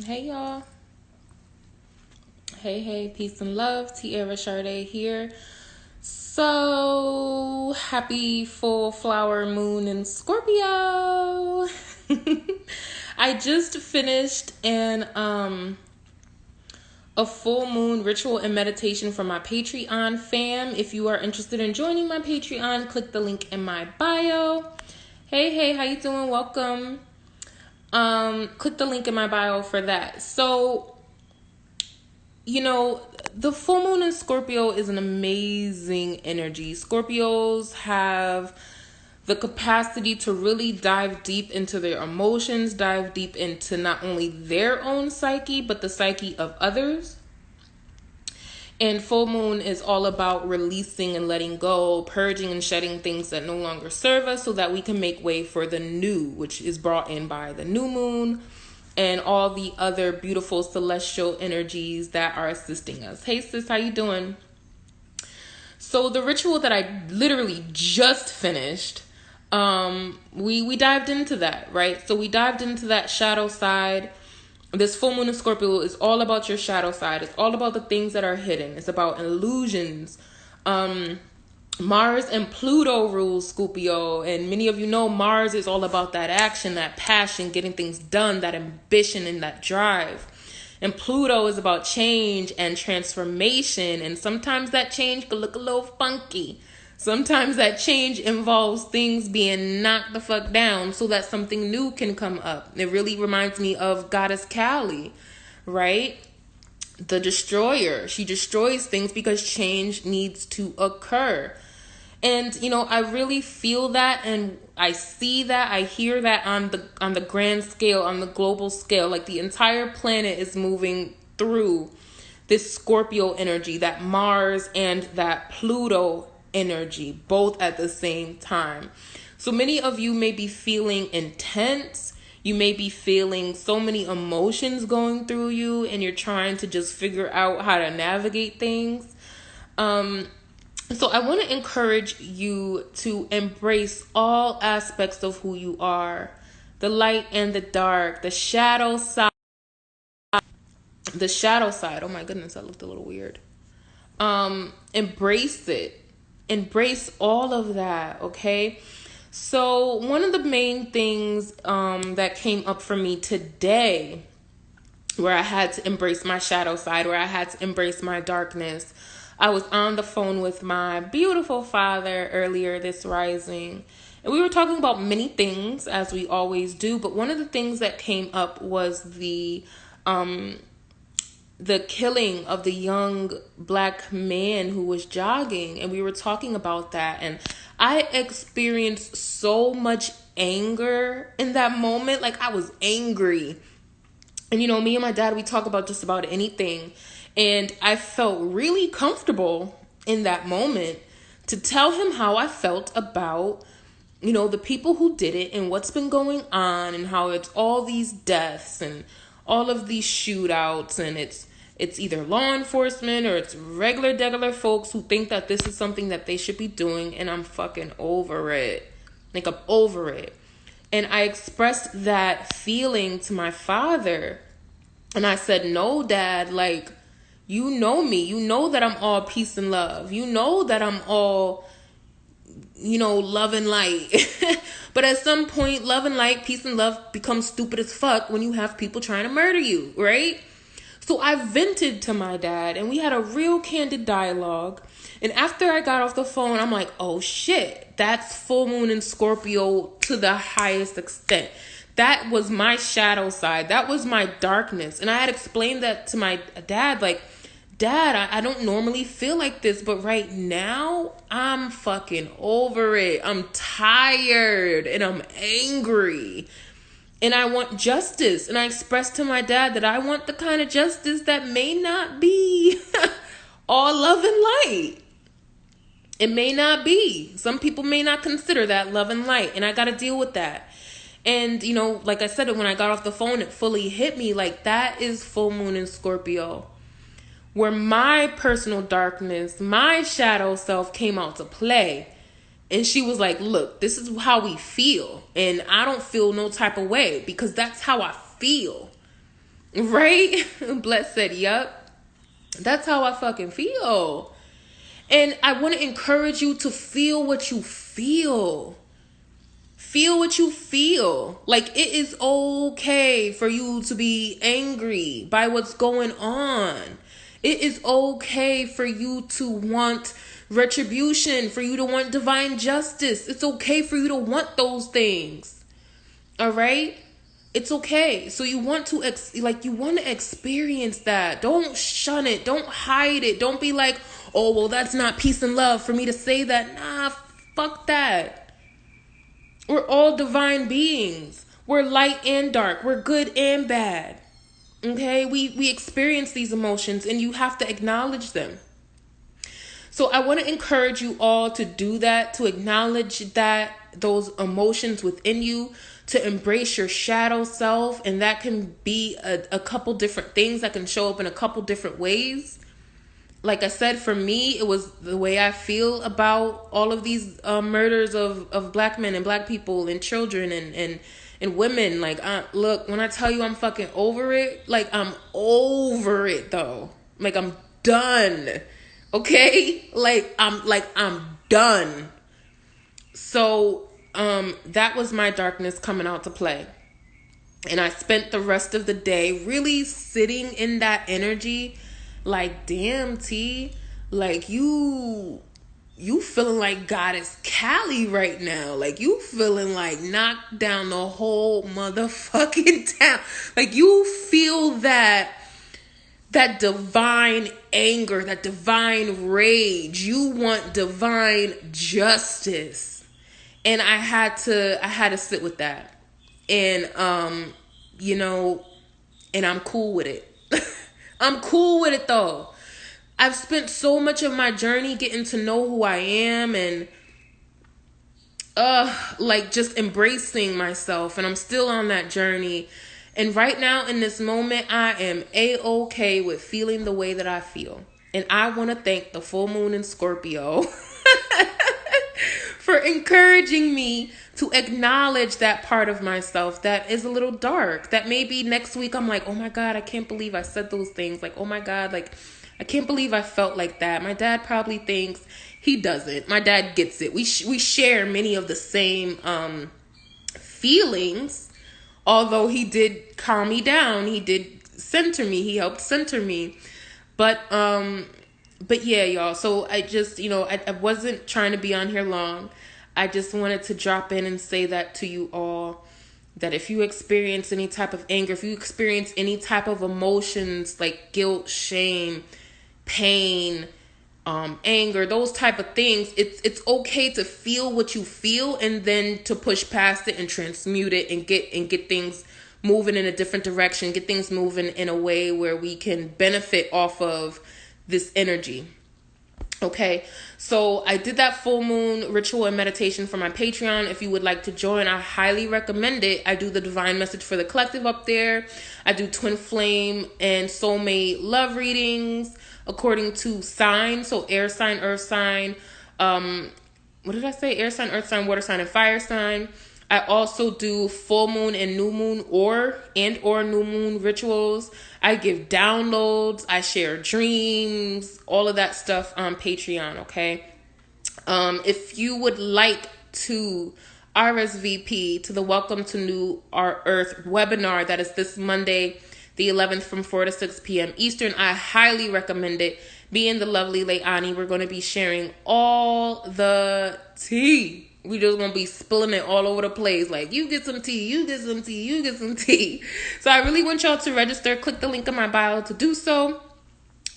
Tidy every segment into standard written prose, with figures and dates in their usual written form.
Hey y'all. Hey, peace and love. Tierra Sade here. So happy full flower moon in Scorpio. I just finished a full moon ritual and meditation for my Patreon fam. If you are interested in joining my Patreon, click the link in my bio. Hey, how you doing? Welcome. Click the link in my bio for that. So, the full moon in Scorpio is an amazing energy. Scorpios have the capacity to really dive deep into their emotions, dive deep into not only their own psyche, but the psyche of others. And full moon is all about releasing and letting go, purging and shedding things that no longer serve us so that we can make way for the new, which is brought in by the new moon and all the other beautiful celestial energies that are assisting us. Hey sis, how you doing? So the ritual that I literally just finished, we dived into that, right? So we dived into that shadow side. This full moon in Scorpio is all about your shadow side. It's all about the things that are hidden. It's about illusions. Mars and Pluto rules Scorpio, and many of you know Mars is all about that action, that passion, getting things done, that ambition and that drive. And Pluto is about change and transformation, and sometimes that change can look a little funky. Sometimes that change involves things being knocked the fuck down so that something new can come up. It really reminds me of Goddess Kali, right? The destroyer. She destroys things because change needs to occur. And, I really feel that, and I see that, I hear that on the grand scale, on the global scale. Like the entire planet is moving through this Scorpio energy, that Mars and that Pluto energy, both at the same time. So many of you may be feeling intense. You may be feeling so many emotions going through you, and you're trying to just figure out how to navigate things. So I want to encourage you to embrace all aspects of who you are, the light and the dark, the shadow side. Oh my goodness, that looked a little weird. Embrace it. Embrace all of that, okay? So one of the main things that came up for me today, where I had to embrace my shadow side, where I had to embrace my darkness, I was on the phone with my beautiful father earlier this rising, and we were talking about many things, as we always do, but one of the things that came up was the killing of the young black man who was jogging, and we were talking about that, and I experienced so much anger in that moment. Like, I was angry. And me and my dad, we talk about just about anything. And I felt really comfortable in that moment to tell him how I felt about, the people who did it and what's been going on, and how it's all these deaths and all of these shootouts, and it's either law enforcement or it's regular folks who think that this is something that they should be doing, and I'm fucking over it. Like, I'm over it. And I expressed that feeling to my father. And I said, no, Dad, like, you know me. You know that I'm all peace and love. You know that I'm all, love and light. But at some point, love and light, peace and love becomes stupid as fuck when you have people trying to murder you, right? So I vented to my dad, and we had a real candid dialogue. And after I got off the phone, I'm like, oh shit, that's full moon in Scorpio to the highest extent. That was my shadow side. That was my darkness. And I had explained that to my dad, like, Dad, I don't normally feel like this, but right now I'm fucking over it. I'm tired and I'm angry. And I want justice. And I expressed to my dad that I want the kind of justice that may not be all love and light. It may not be. Some people may not consider that love and light. And I got to deal with that. And, like I said, when I got off the phone, it fully hit me. Like, that is full moon in Scorpio, where my personal darkness, my shadow self came out to play. And she was like, look, this is how we feel. And I don't feel no type of way because that's how I feel. Right? Bless said, yup. That's how I fucking feel. And I want to encourage you to feel what you feel. Feel what you feel. Like, it is okay for you to be angry by what's going on. It is okay for you to want retribution, for you to want divine justice. It's okay for you to want those things. All right? It's okay. So you want to you want to experience that. Don't shun it. Don't hide it. Don't be like, "Oh, well, that's not peace and love for me to say that." Nah, fuck that. We're all divine beings. We're light and dark. We're good and bad. Okay? We experience these emotions and you have to acknowledge them. So I want to encourage you all to do that, to acknowledge that those emotions within you, to embrace your shadow self. And that can be a couple different things that can show up in a couple different ways. Like I said, for me, it was the way I feel about all of these murders of black men and black people and children and women. Like, look, when I tell you I'm fucking over it, like, I'm over it, though. Like, I'm done. Okay? I'm done. So, that was my darkness coming out to play. And I spent the rest of the day really sitting in that energy. Like, damn, T, like, you feeling like Goddess Callie right now. Like, you feeling like knocked down the whole motherfucking town. Like, you feel that divine anger, that divine rage. You want divine justice. And I had to sit with that. And, and I'm cool with it. I'm cool with it, though. I've spent so much of my journey getting to know who I am and just embracing myself, and I'm still on that journey. And right now in this moment, I am A-okay with feeling the way that I feel. And I want to thank the full moon in Scorpio for encouraging me to acknowledge that part of myself that is a little dark. That maybe next week I'm like, oh my God, I can't believe I said those things. Like, oh my God, like, I can't believe I felt like that. My dad probably thinks, he doesn't. My dad gets it. We share many of the same feelings. Although he did calm me down. He did center me. He helped center me. But yeah, y'all. So I just, I wasn't trying to be on here long. I just wanted to drop in and say that to you all, that if you experience any type of anger, if you experience any type of emotions like guilt, shame, pain, anger, those type of things, it's okay to feel what you feel and then to push past it and transmute it and get things moving in a different direction, get things moving in a way where we can benefit off of this energy. Okay, so I did that full moon ritual and meditation for my Patreon. If you would like to join, I highly recommend it. I do the divine message for the collective up there. I do twin flame and soulmate love readings according to sign. So air sign, earth sign. What did I say? Air sign, earth sign, water sign, and fire sign. I also do full moon and new moon or new moon rituals. I give downloads. I share dreams, all of that stuff on Patreon, okay? If you would like to RSVP to the Welcome to New Earth webinar that is this Monday, the 11th from 4 to 6 p.m. Eastern, I highly recommend it. Me and the lovely Leilani, we're going to be sharing all the tea. We just gonna be spilling it all over the place. Like, you get some tea, you get some tea, you get some tea. So I really want y'all to register. Click the link in my bio to do so.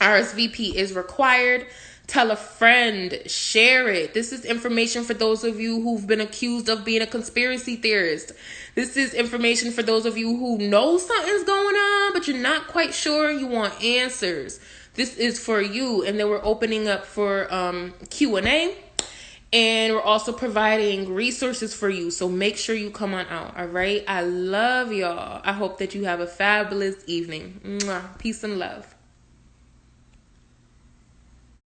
RSVP is required. Tell a friend. Share it. This is information for those of you who've been accused of being a conspiracy theorist. This is information for those of you who know something's going on, but you're not quite sure and you want answers. This is for you. And then we're opening up for Q&A. And we're also providing resources for you. So make sure you come on out. All right. I love y'all. I hope that you have a fabulous evening. Mwah. Peace and love.